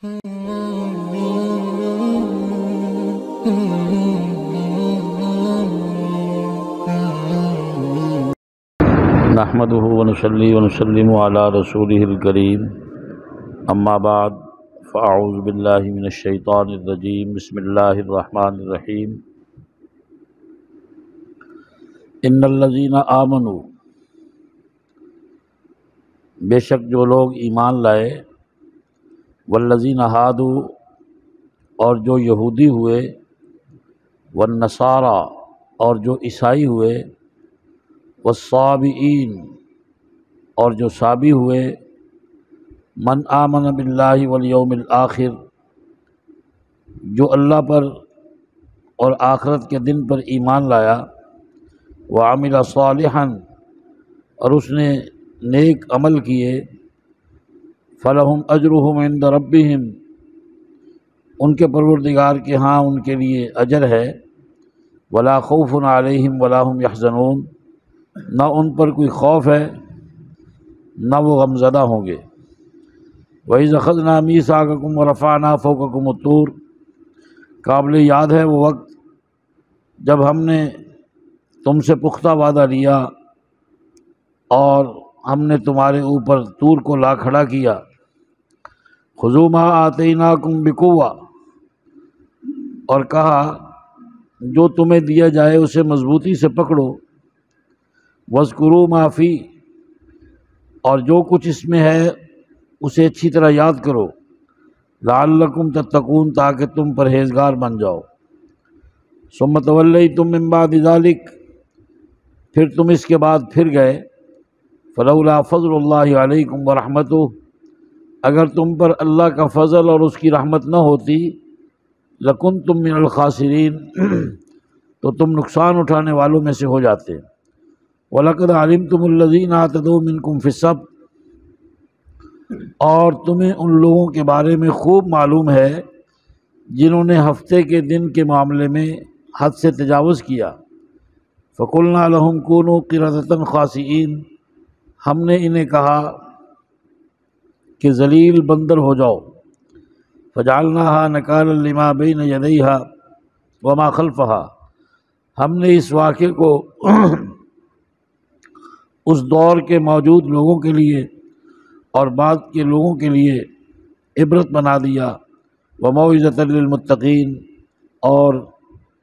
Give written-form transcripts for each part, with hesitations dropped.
نحمده ونصلي ونسلم على رسوله الكريم اما بعد فاعوذ باللہ من الشیطان الرجیم بسم اللہ الرحمن الرحیم ان الذین آمنوا، بے شک جو لوگ ایمان لائے، والذین ہادوا، اور جو یہودی ہوئے، والنصارى، اور جو عیسائی ہوئے، والصابئین، اور جو صابی ہوئے، من آمن باللہ والیوم الآخر، جو اللہ پر اور آخرت کے دن پر ایمان لایا، وعمل صالحا، اور اس نے نیک عمل کیے، فلہم اجرہم عند ربہم، ان کے پروردگار کے ہاں ان کے لیے اجر ہے، ولا خوف علیہم ولا هم یحزنون، نہ ان پر کوئی خوف ہے نہ وہ غمزدہ ہوں گے۔ وَإِذْ أَخَذْنَا مِيثَاقَكُمْ وَرَفَعْنَا فَوْقَكُمُ الطُّورَ، قابل یاد ہے وہ وقت جب ہم نے تم سے پختہ وعدہ لیا اور ہم نے تمہارے اوپر طور کو لا کھڑا کیا۔ خُذُوا مَا آتَيْنَاكُمْ بِقُوَّةٍ، اور کہا جو تمہیں دیا جائے اسے مضبوطی سے پکڑو، وَاذْكُرُوا مَا فِيهِ، اور جو کچھ اس میں ہے اسے اچھی طرح یاد کرو، لعلکم تتقون، تاکہ تم پرہیزگار بن جاؤ۔ ثم تولیتم من بعد ذلک، پھر تم اس کے بعد پھر گئے، فلولا فضل اللہ علیکم ورحمتہ، اگر تم پر اللہ کا فضل اور اس کی رحمت نہ ہوتی، لکنتم من الخاسرین، تو تم نقصان اٹھانے والوں میں سے ہو جاتے۔ وَلَقَدْ عَلِمْتُمُ الَّذِينَ اعْتَدَوْا مِنْكُمْ فِي السَّبْتِ، اور تمہیں ان لوگوں کے بارے میں خوب معلوم ہے جنہوں نے ہفتے کے دن کے معاملے میں حد سے تجاوز کیا۔ فَقُلْنَا لَهُمْ كُونُوا قِرَدَةً خَاسِئِينَ، ہم نے انہیں کہا کہ ذلیل بندر ہو جاؤ۔ فَجَعَلْنَاهَا نَكَالًا لِمَا بَيْنَ يَدَيْهَا وَمَا خَلْفَهَا، ہم نے اس واقعے کو اس دور کے موجود لوگوں کے لیے اور بعد کے لوگوں کے لیے عبرت بنا دیا، وَمَوْعِظَةً لِّلْمُتَّقِينَ، اور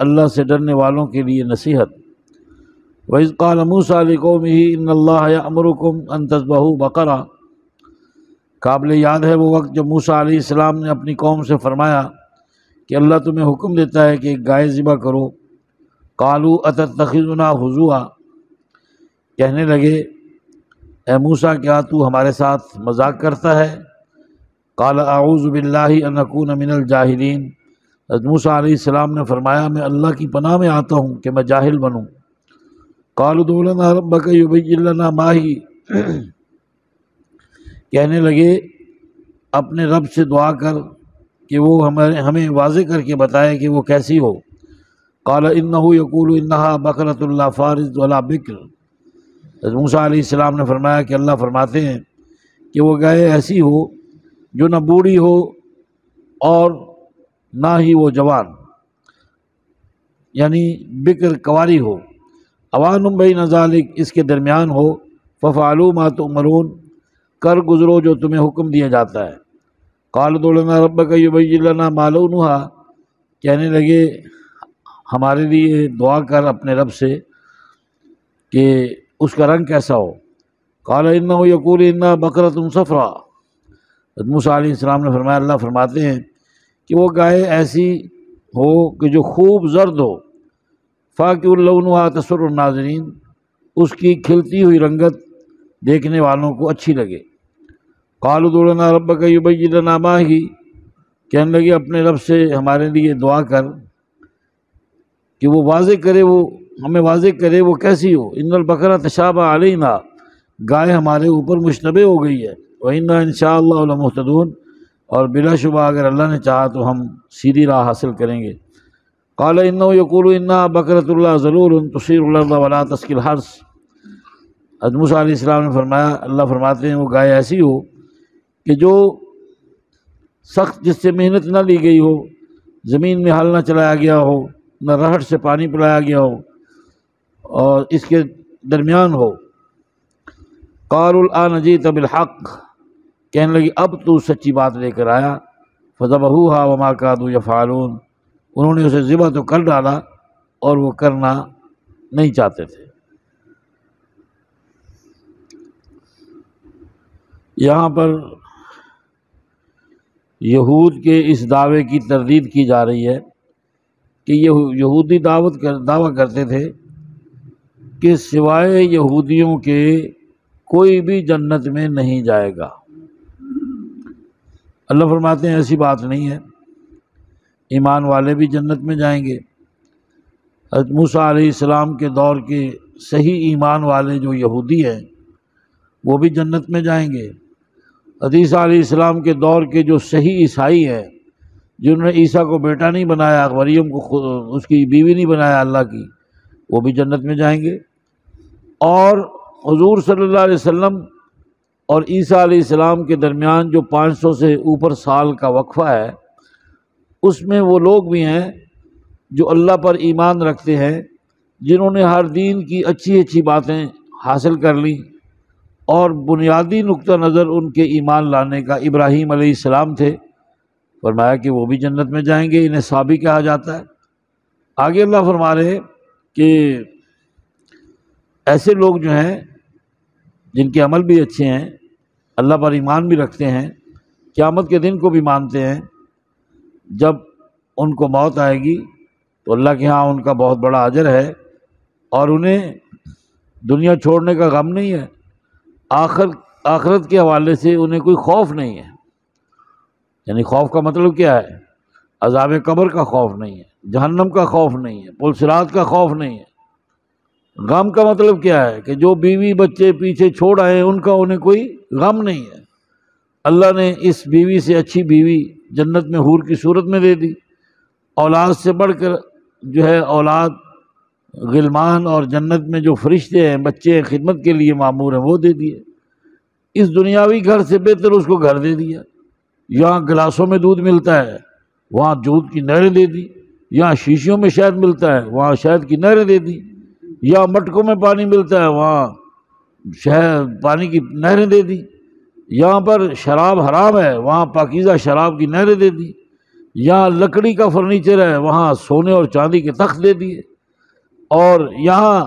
اللہ سے ڈرنے والوں کے لیے نصیحت۔ وَإِذْ قَالَ مُوسَىٰ لِقَوْمِهِ إِنَّ اللَّهَ يَأْمُرُكُمْ أَن تَذْبَحُوا بَقَرَةً، قابل یاد ہے وہ وقت جب موسیٰ علیہ السلام نے اپنی قوم سے فرمایا کہ اللہ تمہیں حکم دیتا ہے کہ ایک گائے ذبح کرو۔ قَالُوا أَتَتَّخِذُنَا هُزُوًا، کہنے لگے اے موسیٰ کیا تو ہمارے ساتھ مذاق کرتا ہے؟ قال اعوذ باللہ ان اکون من الجاہلین، حضرت موسیٰ علیہ السلام نے فرمایا میں اللہ کی پناہ میں آتا ہوں کہ میں جاہل بنوں۔ قالوا ادع لنا ربک یبین لنا ما ہی، کہنے لگے اپنے رب سے دعا کر کہ وہ ہمیں واضح کر کے بتائے کہ وہ کیسی ہو۔ قال انہ یقول انہا بقرۃ لا فارض ولا بکر، حضرت موسیٰ علیہ السلام نے فرمایا کہ اللہ فرماتے ہیں کہ وہ گائے ایسی ہو جو نہ بوڑھی ہو اور نہ ہی وہ جوان، یعنی بکر کنواری ہو، اوان بین ذالک، اس کے درمیان ہو، ففعلوا ما تؤمرون، کر گزرو جو تمہیں حکم دیا جاتا ہے۔ قال ادع لنا ربک یبین لنا ما لونھا، کہنے لگے ہمارے لیے دعا کر اپنے رب سے کہ اس کا رنگ کیسا ہو۔ قال انہ یقول انہا بقرۃ صفراء، حضرت موسیٰ علیہ السلام نے فرمایا اللہ فرماتے ہیں کہ وہ گائے ایسی ہو کہ جو خوب زرد ہو، فاقع لونھا تسر الناظرین، اس کی کھلتی ہوئی رنگت دیکھنے والوں کو اچھی لگے۔ قالوا ادع لنا ربک یبین لنا ما ہی، کہنے لگے اپنے رب سے ہمارے لیے دعا کر کہ وہ واضح کرے، وہ ہمیں واضح کرے وہ کیسی ہو۔ ان البقرۃ تشابہ علینا، گائے ہمارے اوپر مشتبہ ہو گئی ہے، وَإِنَّا إِن شَاءَ اللَّهُ لَمُهْتَدُونَ، اور بلا شبہ اگر اللہ نے چاہا تو ہم سیدھی راہ حاصل کریں گے۔ قال انه يقول انها بقرۃ لا ذلول تثير الارض ولا تسقي الحرث، حضرت موسیٰ علیہ السلام نے فرمایا اللہ فرماتے ہیں وہ گائے ایسی ہو کہ جو سخت جس سے محنت نہ لی گئی ہو، زمین میں ہل نہ چلایا گیا ہو، نہ رہٹ سے پانی پلایا گیا ہو، اور اس کے درمیان ہو۔ قالوا الآن جئت بالحق، کہنے لگی اب تو سچی بات لے کر آیا۔ فذبحوها وما كادوا يفعلون، انہوں نے اسے ذبح تو کر ڈالا اور وہ کرنا نہیں چاہتے تھے۔ یہاں پر یہود کے اس دعوے کی تردید کی جا رہی ہے کہ یہ یہودی دعویٰ کرتے تھے کہ سوائے یہودیوں کے کوئی بھی جنت میں نہیں جائے گا۔ اللہ فرماتے ہیں ایسی بات نہیں ہے، ایمان والے بھی جنت میں جائیں گے۔ حضرت موسیٰ علیہ السلام کے دور کے صحیح ایمان والے جو یہودی ہیں وہ بھی جنت میں جائیں گے۔ عیسیٰ علیہ السلام کے دور کے جو صحیح عیسائی ہیں، جنہوں نے عیسیٰ کو بیٹا نہیں بنایا، مریم کو اس کی بیوی نہیں بنایا اللہ کی، وہ بھی جنت میں جائیں گے۔ اور حضور صلی اللہ علیہ وسلم اور عیسیٰ علیہ السلام کے درمیان جو 500 سے اوپر سال کا وقفہ ہے، اس میں وہ لوگ بھی ہیں جو اللہ پر ایمان رکھتے ہیں، جنہوں نے ہر دین کی اچھی اچھی باتیں حاصل کر لیں، اور بنیادی نقطہ نظر ان کے ایمان لانے کا ابراہیم علیہ السلام تھے۔ فرمایا کہ وہ بھی جنت میں جائیں گے، انہیں صابی کہا جاتا ہے۔ آگے اللہ فرما رہے ہیں کہ ایسے لوگ جو ہیں جن کے عمل بھی اچھے ہیں، اللہ پر ایمان بھی رکھتے ہیں، قیامت کے دن کو بھی مانتے ہیں، جب ان کو موت آئے گی تو اللہ کے ہاں ان کا بہت بڑا اجر ہے، اور انہیں دنیا چھوڑنے کا غم نہیں ہے، آخرت کے حوالے سے انہیں کوئی خوف نہیں ہے۔ یعنی خوف کا مطلب کیا ہے؟ عذاب قبر کا خوف نہیں ہے، جہنم کا خوف نہیں ہے، پل صراط کا خوف نہیں ہے۔ غم کا مطلب کیا ہے کہ جو بیوی بچے پیچھے چھوڑ آئے ان کا انہیں کوئی غم نہیں ہے۔ اللہ نے اس بیوی سے اچھی بیوی جنت میں حور کی صورت میں دے دی، اولاد سے بڑھ کر جو ہے اولاد، غلمان، اور جنت میں جو فرشتے ہیں، بچے ہیں، خدمت کے لیے مامور ہیں، وہ دے دیے۔ اس دنیاوی گھر سے بہتر اس کو گھر دے دیا۔ یہاں گلاسوں میں دودھ ملتا ہے، وہاں دودھ کی نہریں دے دی۔ یہاں شیشیوں میں شہد ملتا ہے، وہاں شہد کی نہریں دے دی۔ یہاں مٹکوں میں پانی ملتا ہے، وہاں شہد پانی کی نہریں دے دی۔ یہاں پر شراب حرام ہے، وہاں پاکیزہ شراب کی نہریں دے دی۔ یہاں لکڑی کا فرنیچر ہے، وہاں سونے اور چاندی کے تخت دے دیے۔ اور یہاں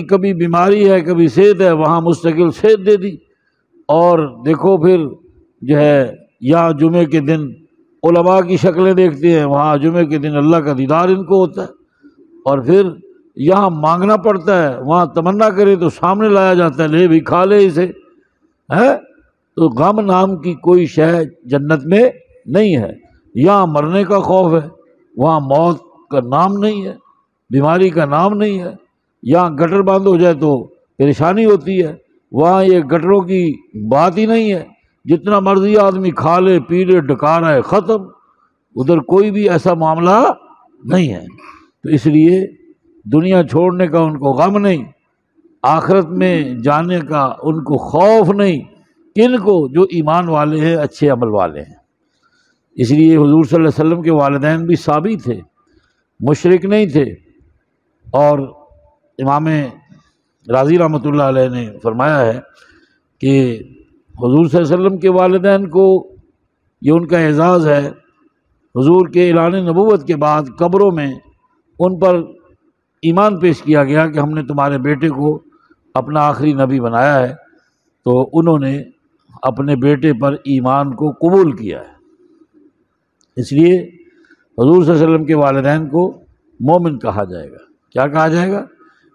کبھی بیماری ہے، کبھی صحت ہے، وہاں مستقل صحت دے دی۔ اور دیکھو پھر جو ہے یہاں جمعے کے دن علماء کی شکلیں دیکھتے ہیں، وہاں جمعے کے دن اللہ کا دیدار ان کو ہوتا ہے۔ اور پھر یہاں مانگنا پڑتا ہے، وہاں تمنا کرے تو سامنے لایا جاتا ہے، لے بھی کھا لے اسے ہے۔ تو غم نام کی کوئی شے جنت میں نہیں ہے۔ یہاں مرنے کا خوف ہے، وہاں موت کا نام نہیں ہے، بیماری کا نام نہیں ہے۔ یہاں گٹر بند ہو جائے تو پریشانی ہوتی ہے، وہاں یہ گٹروں کی بات ہی نہیں ہے، جتنا مرضی آدمی کھا لے پی لے ڈکا رہا ہے، ختم۔ ادھر کوئی بھی ایسا معاملہ نہیں ہے۔ تو اس لیے دنیا چھوڑنے کا ان کو غم نہیں، آخرت میں جانے کا ان کو خوف نہیں۔ کن کو؟ جو ایمان والے ہیں، اچھے عمل والے ہیں۔ اس لیے حضور صلی اللہ علیہ وسلم کے والدین بھی صابی تھے، مشرک نہیں تھے۔ اور امام راضی رحمۃ اللہ علیہ نے فرمایا ہے کہ حضور صلی اللہ علیہ وسلم کے والدین کو یہ ان کا اعزاز ہے، حضور کے اعلان نبوت کے بعد قبروں میں ان پر ایمان پیش کیا گیا کہ ہم نے تمہارے بیٹے کو اپنا آخری نبی بنایا ہے، تو انہوں نے اپنے بیٹے پر ایمان کو قبول کیا ہے۔ اس لیے حضور صلی اللہ علیہ وسلم کے والدین کو مومن کہا جائے گا۔ کیا کہا جائے گا؟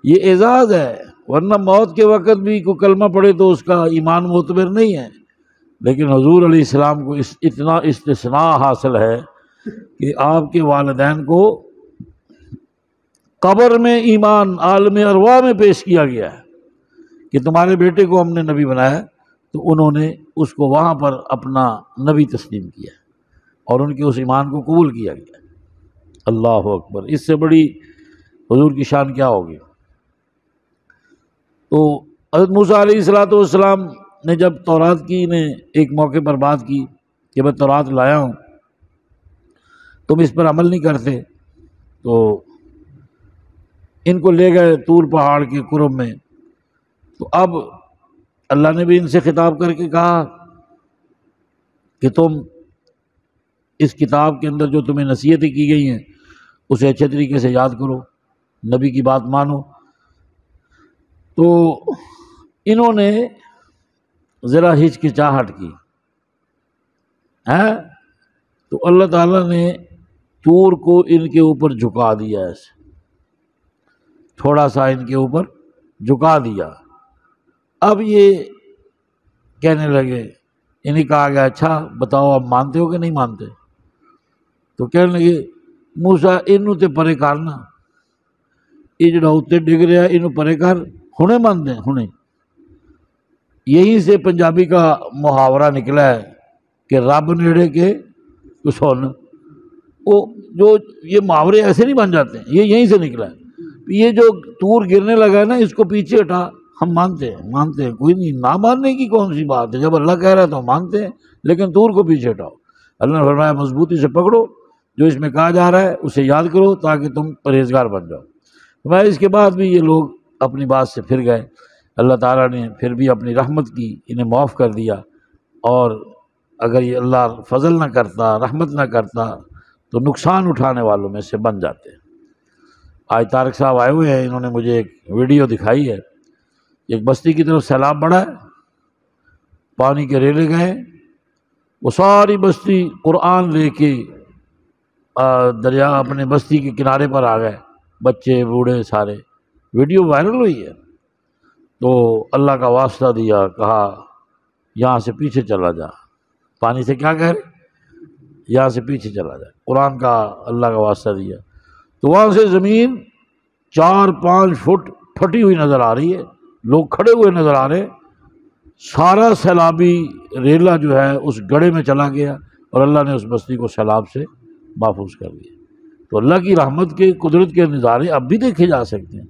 یہ اعزاز ہے، ورنہ موت کے وقت بھی کوئی کلمہ پڑھے تو اس کا ایمان معتبر نہیں ہے۔ لیکن حضور علیہ السلام کو اتنا استثناء حاصل ہے کہ آپ کے والدین کو قبر میں ایمان عالم ارواح میں پیش کیا گیا ہے کہ تمہارے بیٹے کو ہم نے نبی بنایا، تو انہوں نے اس کو وہاں پر اپنا نبی تسلیم کیا اور ان کے اس ایمان کو قبول کیا گیا۔ اللہ اکبر! اس سے بڑی حضور کی شان کیا ہوگی؟ تو حضرت موسیٰ علیہ السلام نے جب تورات کی نے ایک موقع پر بات کی کہ میں تورات لایا ہوں، تم اس پر عمل نہیں کرتے۔ تو ان کو لے گئے طور پہاڑ کے قرب میں۔ تو اب اللہ نے بھی ان سے خطاب کر کے کہا کہ تم اس کتاب کے اندر جو تمہیں نصیحتیں کی گئی ہیں اسے اچھے طریقے سے یاد کرو، نبی کی بات مانو۔ تو انہوں نے ذرا ہچکچاہٹ کی ہے، تو اللہ تعالیٰ نے طور کو ان کے اوپر جھکا دیا، ایسے تھوڑا سا ان کے اوپر جھکا دیا۔ اب یہ کہنے لگے، انہیں کہا گیا اچھا بتاؤ اب مانتے ہو کہ نہیں مانتے؟ تو کہنے لگے موسیٰ انہوں تے پرے کرنا، یہ جڑا اتنے ڈگ رہا ہے انہوں پرے کر، ہنے مانتے ہیں ہنے۔ یہیں سے پنجابی کا محاورہ نکلا ہے کہ رب نیڑے کے تو سن۔ وہ جو یہ محاورے ایسے نہیں بن جاتے ہیں، یہ یہیں سے نکلا ہے۔ یہ جو طور گرنے لگا ہے نا، اس کو پیچھے ہٹا، ہم مانتے ہیں کوئی نہیں، نہ ماننے کی کون سی بات ہے، جب اللہ کہہ رہا ہے تو ہم مانتے ہیں، لیکن طور کو پیچھے ہٹاؤ۔ اللہ نے فرمایا مضبوطی سے پکڑو جو اس میں کہا جا رہا ہے، اسے یاد کرو تاکہ تم پرہیزگار بن جاؤ۔ فرمایا اس کے بعد بھی یہ لوگ اپنی بات سے پھر گئے، اللہ تعالیٰ نے پھر بھی اپنی رحمت کی، انہیں معاف کر دیا۔ اور اگر یہ اللہ فضل نہ کرتا، رحمت نہ کرتا تو نقصان اٹھانے والوں میں سے بن جاتے۔ آج طارق صاحب آئے ہوئے ہیں، انہوں نے مجھے ایک ویڈیو دکھائی ہے، ایک بستی کی طرف سیلاب بڑھا ہے، پانی کے ریلے گئے، وہ ساری بستی قرآن لے کے دریا اپنے بستی کے کنارے پر آ گئے، بچے بوڑھے سارے۔ ویڈیو وائرل ہوئی ہے۔ تو اللہ کا واسطہ دیا، کہا یہاں سے پیچھے چلا جا، پانی سے کیا کہہ رہے، یہاں سے پیچھے چلا جا، قرآن کا اللہ کا واسطہ دیا۔ تو وہاں سے زمین 4-5 فٹ پھٹی ہوئی نظر آ رہی ہے، لوگ کھڑے ہوئے نظر آ رہے، سارا سیلابی ریلا جو ہے اس گڑھے میں چلا گیا، اور اللہ نے اس بستی کو سیلاب سے محفوظ کر دیا۔ تو اللہ کی رحمت کے، قدرت کے نظارے اب بھی دیکھے جا سکتے ہیں۔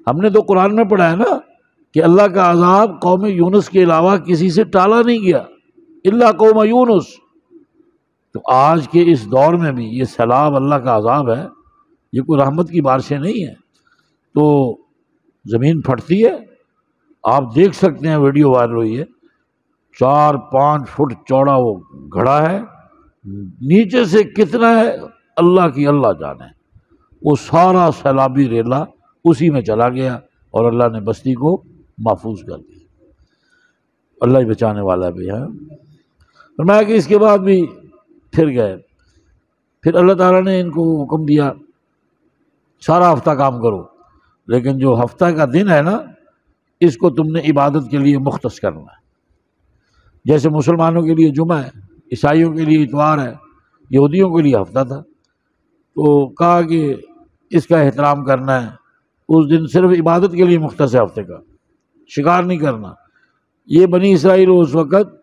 ہم نے تو قرآن میں پڑھا ہے نا کہ اللہ کا عذاب قوم یونس کے علاوہ کسی سے ٹالا نہیں گیا، الا قوم یونس۔ تو آج کے اس دور میں بھی یہ سیلاب اللہ کا عذاب ہے، یہ کوئی رحمت کی بارشیں نہیں ہے۔ تو زمین پھٹتی ہے، آپ دیکھ سکتے ہیں، ویڈیو وائرل ہوئی ہے، 4-5 فٹ چوڑا وہ گھڑا ہے، نیچے سے کتنا ہے اللہ کی اللہ جانے۔ وہ سارا سیلابی ریلا اسی میں چلا گیا، اور اللہ نے بستی کو محفوظ کر دیا۔ اللہ ہی بچانے والا بھی ہے۔ فرمایا کہ اس کے بعد بھی پھر گئے، پھر اللہ تعالیٰ نے ان کو حکم دیا سارا ہفتہ کام کرو، لیکن جو ہفتہ کا دن ہے نا، اس کو تم نے عبادت کے لیے مختص کرنا ہے۔ جیسے مسلمانوں کے لیے جمعہ ہے، عیسائیوں کے لیے اتوار ہے، یہودیوں کے لیے ہفتہ تھا۔ تو کہا کہ اس کا احترام کرنا ہے، اس دن صرف عبادت کے لیے مختص ہے ہفتے کا، شکار نہیں کرنا۔ یہ بنی اسرائیل اس وقت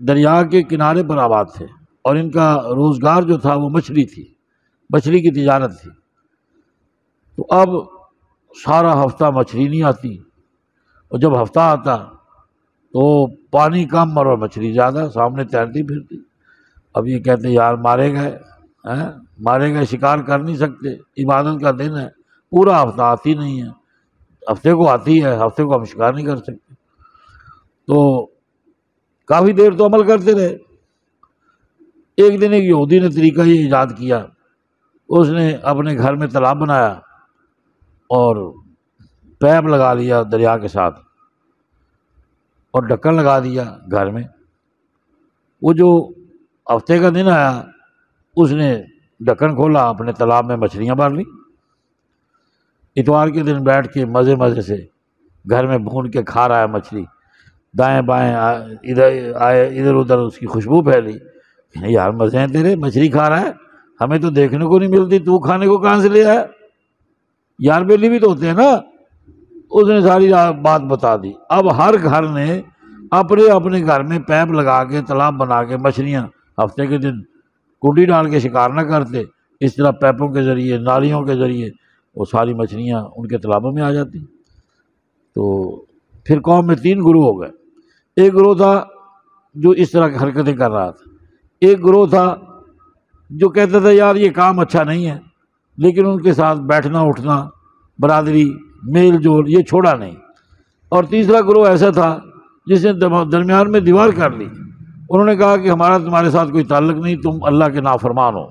دریا کے کنارے پر آباد تھے، اور ان کا روزگار جو تھا وہ مچھلی تھی، مچھلی کی تجارت تھی۔ تو اب سارا ہفتہ مچھلی نہیں آتی، اور جب ہفتہ آتا تو پانی کم اور مچھلی زیادہ، سامنے تیرتی پھرتی۔ اب یہ کہتے یار مارے گئے، شکار کر نہیں سکتے، عبادت کا دن ہے، پورا ہفتہ آتی نہیں ہے، ہفتے کو آتی ہے، ہفتے کو ہم شکار نہیں کر سکتے۔ تو کافی دیر تو عمل کرتے رہے۔ ایک دن ایک یہودی نے طریقہ یہ ایجاد کیا، اس نے اپنے گھر میں تالاب بنایا اور پیپ لگا لیا دریا کے ساتھ، اور ڈھکن لگا دیا گھر میں۔ وہ جو ہفتے کا دن آیا، اس نے ڈھکن کھولا، اپنے تالاب میں مچھلیاں مار لی۔ اتوار کے دن بیٹھ کے مزے سے گھر میں بھون کے کھا رہا ہے مچھلی، دائیں بائیں ادھر ادھر اس کی خوشبو پھیلی، یار مزے ہیں تیرے، مچھلی کھا رہا ہے، ہمیں تو دیکھنے کو نہیں ملتی، تو کھانے کو کہاں سے لے آیا؟ یار بیلی بھی تو ہوتے ہیں نا۔ اس نے ساری بات بتا دی۔ اب ہر گھر نے اپنے اپنے گھر میں پیپ لگا کے تالاب بنا کے مچھلیاں، ہفتے کے دن کنڈی ڈال کے شکار نہ کرتے، اس طرح پیپوں کے ذریعے، نالیوں کے ذریعے وہ ساری مچھلیاں ان کے تالابوں میں آ جاتی۔ تو پھر قوم میں 3 گروہ ہو گئے۔ ایک گروہ تھا جو اس طرح کی حرکتیں کر رہا تھا، ایک گروہ تھا جو کہتا تھا یار یہ کام اچھا نہیں ہے، لیکن ان کے ساتھ بیٹھنا اٹھنا، برادری، میل جول یہ چھوڑا نہیں۔ اور تیسرا گروہ ایسا تھا جس نے درمیان میں دیوار کر لی، انہوں نے کہا کہ ہمارا تمہارے ساتھ کوئی تعلق نہیں، تم اللہ کے نافرمان ہو۔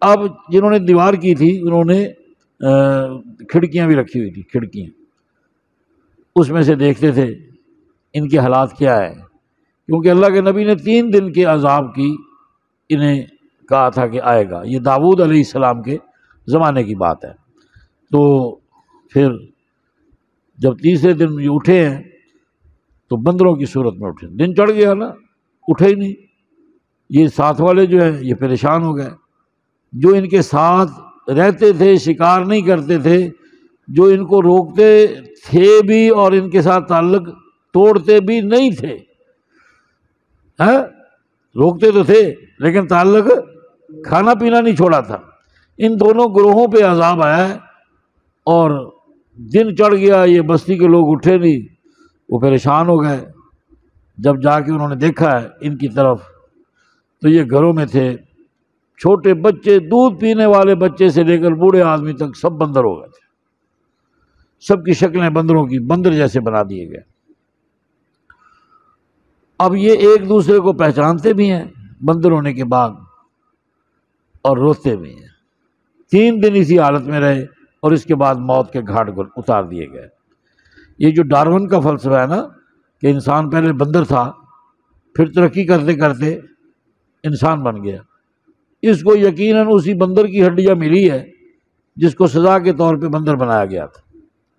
اب جنہوں نے دیوار کی تھی انہوں نے کھڑکیاں بھی رکھی ہوئی تھی، کھڑکیاں، اس میں سے دیکھتے تھے ان کے حالات کیا ہے، کیونکہ اللہ کے نبی نے 3 دن کے عذاب کی انہیں کہا تھا کہ آئے گا، یہ داؤد علیہ السلام کے زمانے کی بات ہے۔ تو پھر جب تیسرے دن یہ اٹھے ہیں تو بندروں کی صورت میں اٹھے، دن چڑھ گیا نا، اٹھے ہی نہیں۔ یہ ساتھ والے جو ہیں یہ پریشان ہو گئے، جو ان کے ساتھ رہتے تھے، شکار نہیں کرتے تھے، جو ان کو روکتے تھے بھی اور ان کے ساتھ تعلق توڑتے بھی نہیں تھے، روکتے تو تھے لیکن تعلق کھانا پینا نہیں چھوڑا تھا۔ ان دونوں گروہوں پہ عذاب آیا ہے اور دن چڑھ گیا، یہ بستی کے لوگ اٹھے نہیں، وہ پریشان ہو گئے۔ جب جا کے انہوں نے دیکھا ہے ان کی طرف تو یہ گھروں میں تھے، چھوٹے بچے، دودھ پینے والے بچے سے لے کر بوڑھے آدمی تک سب بندر ہو گئے تھے، سب کی شکلیں بندروں کی، بندر جیسے بنا دیے گئے۔ اب یہ ایک دوسرے کو پہچانتے بھی ہیں بندر ہونے کے بعد اور روتے بھی ہیں۔ 3 دن اسی حالت میں رہے اور اس کے بعد موت کے گھاٹ پر اتار دیے گئے۔ یہ جو ڈارون کا فلسفہ ہے نا کہ انسان پہلے بندر تھا پھر ترقی کرتے کرتے انسان بن گیا، اس کو یقیناً اسی بندر کی ہڈیاں ملی ہے جس کو سزا کے طور پہ بندر بنایا گیا تھا،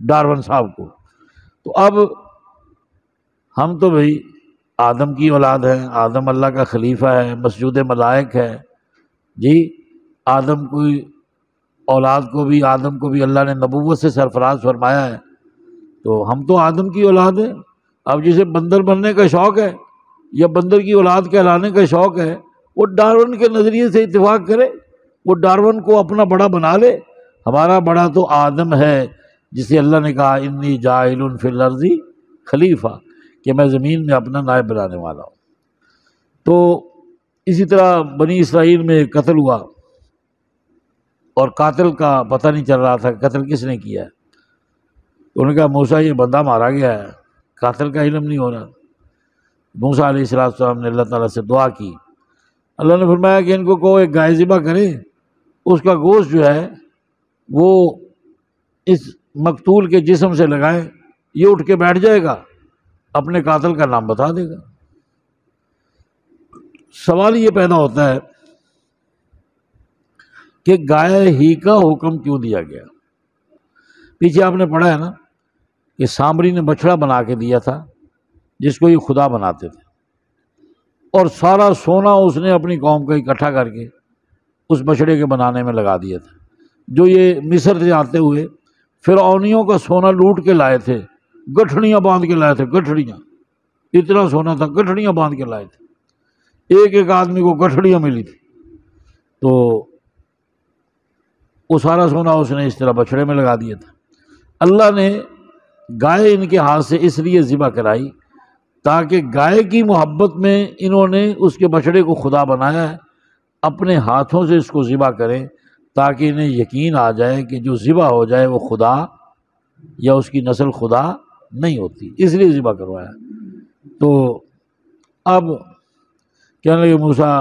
ڈارون صاحب کو۔ تو اب ہم تو بھائی آدم کی اولاد ہیں، آدم اللہ کا خلیفہ ہے، مسجود ملائک ہے جی، آدم کی اولاد کو بھی، آدم کو بھی اللہ نے نبوت سے سرفراز فرمایا ہے، تو ہم تو آدم کی اولاد ہیں۔ اب جسے بندر بننے کا شوق ہے یا بندر کی اولاد کہلانے کا شوق ہے، وہ ڈارون کے نظریے سے اتفاق کرے، وہ ڈارون کو اپنا بڑا بنا لے۔ ہمارا بڑا تو آدم ہے جسے اللہ نے کہا انی جاعل فی الارض خلیفہ، کہ میں زمین میں اپنا نائب بنانے والا ہوں۔ تو اسی طرح بنی اسرائیل میں قتل ہوا اور قاتل کا پتہ نہیں چل رہا تھا قتل کس نے کیا ہے، تو انہوں نے کہا موسیٰ یہ بندہ مارا گیا ہے، قاتل کا علم نہیں ہو رہا۔ موسیٰ علیہ السلام نے اللہ تعالیٰ سے دعا کی، اللہ نے فرمایا کہ ان کو کہو ایک گائے ذبح کریں، اس کا گوشت جو ہے وہ اس مقتول کے جسم سے لگائیں، یہ اٹھ کے بیٹھ جائے گا، اپنے قاتل کا نام بتا دے گا۔ سوال یہ پیدا ہوتا ہے کہ گائے ہی کا حکم کیوں دیا گیا؟ پیچھے آپ نے پڑھا ہے نا کہ سامری نے بچڑا بنا کے دیا تھا جس کو یہ خدا بناتے تھے، اور سارا سونا اس نے اپنی قوم کا اکٹھا کر کے اس بچڑے کے بنانے میں لگا دیا تھا۔ جو یہ مصر سے آتے ہوئے فرعونیوں کا سونا لوٹ کے لائے تھے، گٹھڑیاں باندھ کے لائے تھے، گٹھڑیاں، اتنا سونا تھا، گٹھڑیاں باندھ کے لائے تھے، ایک ایک آدمی کو گٹھڑیاں ملی تھی۔ تو وہ سارا سونا اس نے اس طرح بچڑے میں لگا دیا تھا۔ اللہ نے گائے ان کے ہاتھ سے اس لیے ذبح کرائی تاکہ گائے کی محبت میں انہوں نے اس کے بچڑے کو خدا بنایا ہے، اپنے ہاتھوں سے اس کو ذبح کریں تاکہ انہیں یقین آ جائے کہ جو ذبح ہو جائے وہ خدا یا اس کی نسل خدا نہیں ہوتی، اس لیے ذبح کروایا۔ تو اب کہنے لگے موسیٰ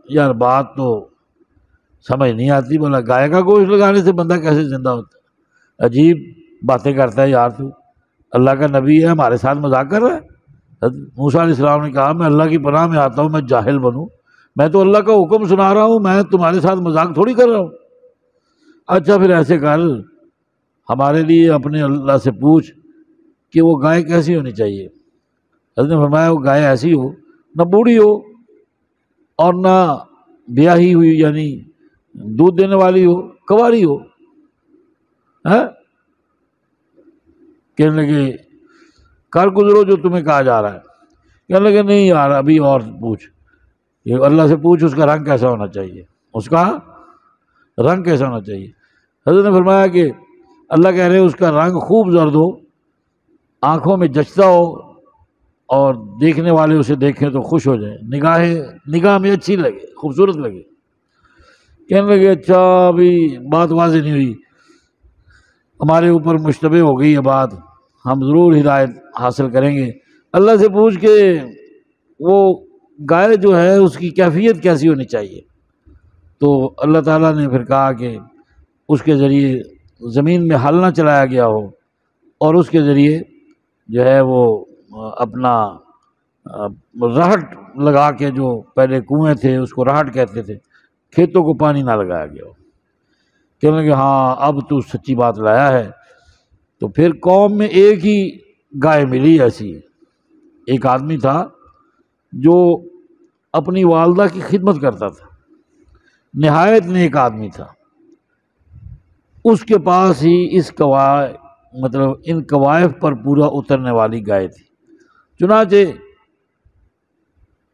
یار بات تو سمجھ نہیں آتی، بولا گائے کا گوشت لگانے سے بندہ کیسے زندہ ہوتا ہے؟ عجیب باتیں کرتا ہے یار، تو اللہ کا نبی ہے ہمارے ساتھ مذاق کر رہا ہے۔ موسیٰ علیہ السلام نے کہا میں اللہ کی پناہ میں آتا ہوں، میں جاہل بنوں، میں تو اللہ کا حکم سنا رہا ہوں، میں تمہارے ساتھ مذاق تھوڑی کر رہا ہوں۔ اچھا پھر ایسے کر، ہمارے لیے اپنے اللہ سے پوچھ کہ وہ گائے کیسی ہونی چاہیے۔ حضرت نے فرمایا وہ گائے ایسی ہو نہ بوڑھی ہو اور نہ بیاہی ہوئی یعنی دودھ دینے والی ہو، کنواری ہو۔ کہنے لگے کر گزرو جو تمہیں کہا جا رہا ہے۔ کہنے لگے نہیں یار ابھی اور پوچھ، یہ اللہ سے پوچھ اس کا رنگ کیسا ہونا چاہیے، اس کا رنگ کیسا ہونا چاہیے۔ حضرت نے فرمایا کہ اللہ کہہ رہے اس کا رنگ خوب زرد ہو، آنکھوں میں جچتا ہو، اور دیکھنے والے اسے دیکھیں تو خوش ہو جائیں، نگاہ میں اچھی لگے، خوبصورت لگے۔ کہنے لگے اچھا ابھی بات واضح نہیں ہوئی، ہمارے اوپر مشتبہ ہو گئی یہ بات، ہم ضرور ہدایت حاصل کریں گے۔ اللہ سے پوچھ کے وہ گائے جو ہے اس کی کیفیت کیسی ہونی چاہیے؟ تو اللہ تعالیٰ نے پھر کہا کہ اس کے ذریعے زمین میں ہل نہ چلایا گیا ہو، اور اس کے ذریعے جو ہے وہ اپنا رہٹ لگا کے، جو پہلے کنویں تھے اس کو رہٹ کہتے تھے، کھیتوں کو پانی نہ لگایا گیا ہو۔ کہنے لگے ہاں اب تو سچی بات لایا ہے۔ تو پھر قوم میں ایک ہی گائے ملی ایسی، ایک آدمی تھا جو اپنی والدہ کی خدمت کرتا تھا، نہایت نیک آدمی تھا، اس کے پاس ہی ان کوائف پر پورا اترنے والی گائے تھی۔ چنانچہ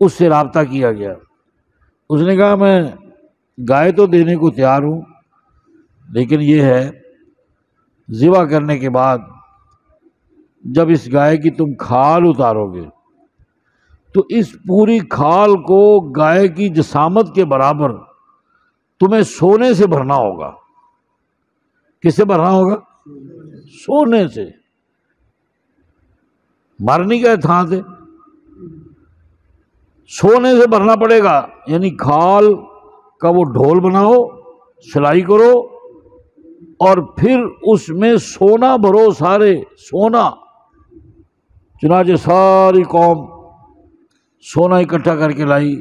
اس سے رابطہ کیا گیا، اس نے کہا میں گائے تو دینے کو تیار ہوں، لیکن یہ ہے ذبح کرنے کے بعد جب اس گائے کی تم کھال اتارو گے تو اس پوری کھال کو گائے کی جسامت کے برابر تمہیں سونے سے بھرنا ہوگا۔ کس سے بھرنا ہوگا؟ سونے سے۔ مرنی کا تھا سے سونے سے بھرنا پڑے گا، یعنی کھال کا وہ ڈھول بناؤ، سلائی کرو، اور پھر اس میں سونا بھرو، سارے سونا۔ چنانچہ ساری قوم سونا اکٹھا کر کے لائی۔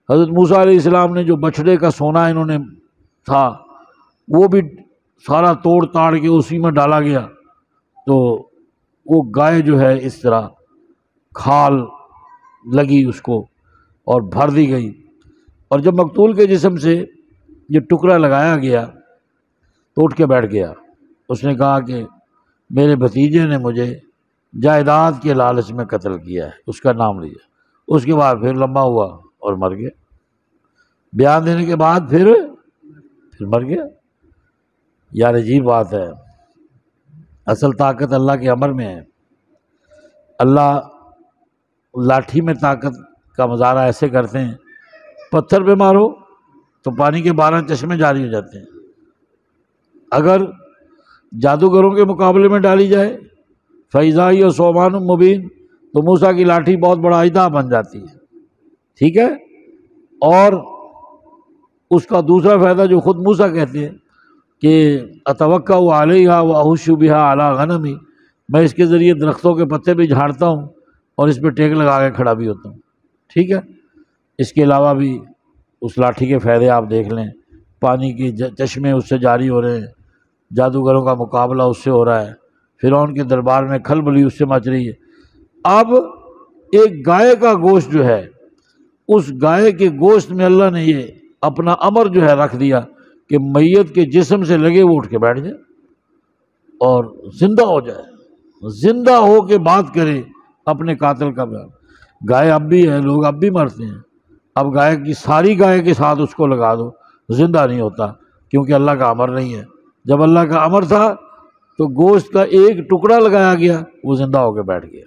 حضرت موسیٰ علیہ السلام نے جو بچھڑے کا سونا انہوں نے تھا وہ بھی سارا توڑ تاڑ کے اسی میں ڈالا گیا، تو وہ گائے جو ہے اس طرح کھال لگی اس کو اور بھر دی گئی۔ اور جب مقتول کے جسم سے یہ ٹکڑا لگایا گیا تو اٹھ کے بیٹھ گیا۔ اس نے کہا کہ میرے بھتیجے نے مجھے جائیداد کے لالچ میں قتل کیا ہے، اس کا نام لیا۔ اس کے بعد پھر لمبا ہوا اور مر گیا، بیان دینے کے بعد پھر مر گیا۔ یار عجیب بات ہے، اصل طاقت اللہ کے امر میں ہے۔ اللہ لاٹھی میں طاقت کا مظاہرہ ایسے کرتے ہیں، پتھر پہ مارو تو پانی کے 12 چشمے جاری ہو جاتے ہیں، اگر جادوگروں کے مقابلے میں ڈالی جائے فَإِذَا هِيَ ثُعْبَانٌ مُبِينٌ تو موسیٰ کی لاٹھی بہت بڑا اژدہا بن جاتی ہے، ٹھیک ہے۔ اور اس کا دوسرا فائدہ جو خود موسیٰ کہتے ہیں کہ اتوکا علیہا واحش بہا علی غنمی، میں اس کے ذریعے درختوں کے پتے بھی جھاڑتا ہوں اور اس پہ ٹیک لگا کے کھڑا بھی ہوتا ہوں، ٹھیک ہے۔ اس کے علاوہ بھی اس لاٹھی کے فائدے آپ دیکھ لیں، پانی کی چشمے اس سے جاری ہو رہے ہیں، جادوگروں کا مقابلہ اس سے ہو رہا ہے، فرعون کے دربار میں کھلبلی اس سے مچ رہی ہے۔ اب ایک گائے کا گوشت جو ہے، اس گائے کے گوشت میں اللہ نے یہ اپنا امر جو ہے رکھ دیا کہ میت کے جسم سے لگے وہ اٹھ کے بیٹھ جائے اور زندہ ہو جائے، زندہ ہو کے بات کرے اپنے قاتل کا بیان۔ گائے اب بھی ہے، لوگ اب بھی مرتے ہیں، اب گائے کی ساری گائے کے ساتھ اس کو لگا دو، زندہ نہیں ہوتا، کیونکہ اللہ کا امر نہیں ہے۔ جب اللہ کا امر تھا تو گوشت کا ایک ٹکڑا لگایا گیا، وہ زندہ ہو کے بیٹھ گیا۔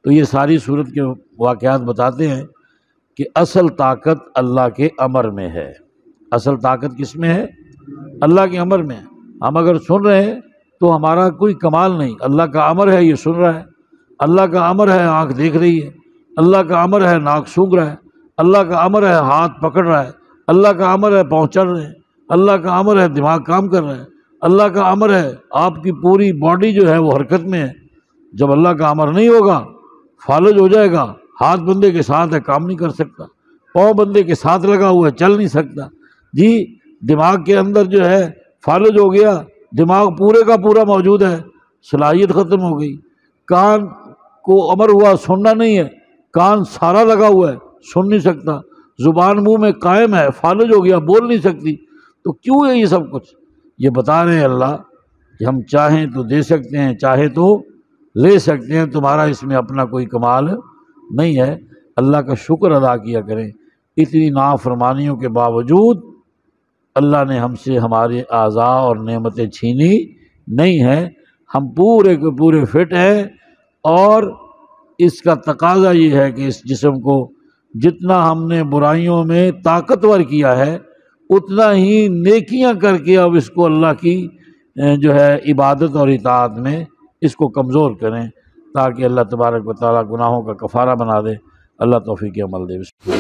تو یہ ساری صورت کے واقعات بتاتے ہیں کہ اصل طاقت اللہ کے امر میں ہے۔ اصل طاقت کس میں ہے؟ اللہ کے امر میں۔ ہم اگر سن رہے ہیں تو ہمارا کوئی کمال نہیں، اللہ کا امر ہے یہ سن رہا ہے، اللہ کا امر ہے آنکھ دیکھ رہی ہے، اللہ کا امر ہے ناک سونگھ رہا ہے، اللہ کا امر ہے ہاتھ پکڑ رہا ہے، اللہ کا امر ہے پاؤں چل رہے ہیں، اللہ کا امر ہے دماغ کام کر رہا ہے، اللہ کا امر ہے آپ کی پوری باڈی جو ہے وہ حرکت میں ہے۔ جب اللہ کا امر نہیں ہوگا فالج ہو جائے گا، ہاتھ بندے کے ساتھ ہے کام نہیں کر سکتا، پاؤں بندے کے ساتھ لگا ہوا ہے چل نہیں سکتا، جی دماغ کے اندر جو ہے فالج ہو گیا، دماغ پورے کا پورا موجود ہے، صلاحیت ختم ہو گئی۔ کان کو امر ہوا سننا نہیں ہے، کان سارا لگا ہوا ہے سن نہیں سکتا، زبان منہ میں قائم ہے فالج ہو گیا بول نہیں سکتی، تو کیوں ہے یہ سب کچھ؟ یہ بتا رہے ہیں اللہ کہ ہم چاہیں تو دے سکتے ہیں، چاہے تو لے سکتے ہیں، تمہارا اس میں اپنا کوئی کمال نہیں ہے۔ اللہ کا شکر ادا کیا کریں، اتنی نافرمانیوں کے باوجود اللہ نے ہم سے ہمارے اعضاء اور نعمتیں چھینی نہیں ہیں، ہم پورے کے پورے فٹ ہیں اور اس کا تقاضا یہ ہے کہ اس جسم کو جتنا ہم نے برائیوں میں طاقتور کیا ہے اتنا ہی نیکیاں کر کے اب اس کو اللہ کی جو ہے عبادت اور اطاعت میں اس کو کمزور کریں، تاکہ اللہ تبارک و تعالیٰ گناہوں کا کفارہ بنا دے۔ اللہ توفیق عمل دے۔